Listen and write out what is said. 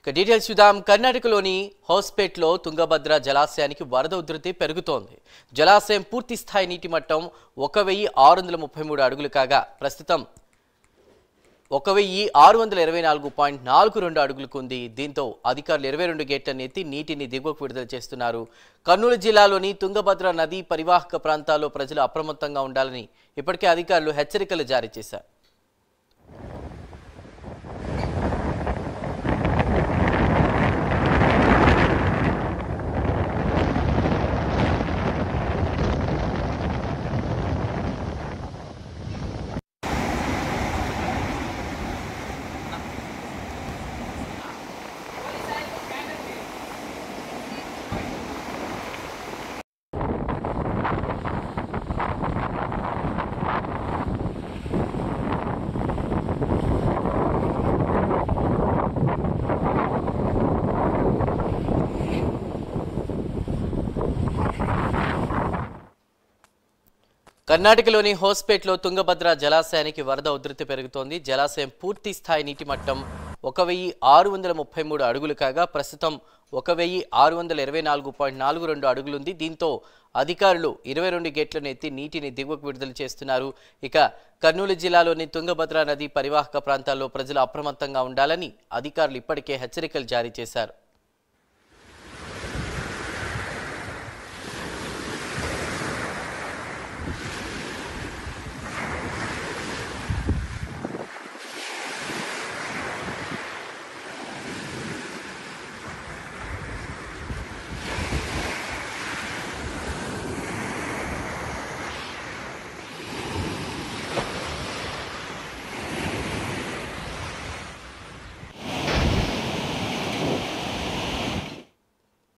Details చూద్దాం. కర్ణాటకలోని హోస్పేట్లో తుంగభద్ర జలాశయానికి వరద ఉధృతి పెరుగుతోంది. జలాశయం పూర్తి స్థాయి నీటి మట్టం 1633 అడుగులు కాగా ప్రస్తుతం 1624.42 అడుగులకు ఉంది. దీంతో అధికారులు 22 గేట్లను ఎత్తి నీటిని దిగువకు విడుదల చేస్తున్నారు. కర్నూలు జిల్లాలోని తుంగభద్ర నదీ పరివాహక ప్రాంతాల్లో ప్రజలు అప్రమత్తంగా ఉండాలని ఇప్పటికే అధికారులు హెచ్చరికలు జారీ చేశారు. కర్ణాటకలోని హోస్పేట్లో తుంగభద్ర జలాశయానికి వరద ఉధృతి పెరుగుతోంది. జలాశయం పూర్తి స్థాయి నీటి మట్టం 1633 అడుగులు కాగా ప్రస్తుతం 1624.42 అడుగులుంది. దీంతో అధికారులు 22 గేట్లను ఎత్తి నీటిని దిగువకు విడుదల చేస్తున్నారు. ఇక కర్నూలు జిల్లాలోని తుంగభద్ర నది పరివాహక ప్రాంతాల్లో ప్రజలు అప్రమత్తంగా ఉండాలని అధికారులు ఇప్పటికే హెచ్చరికలు జారీ చేశారు.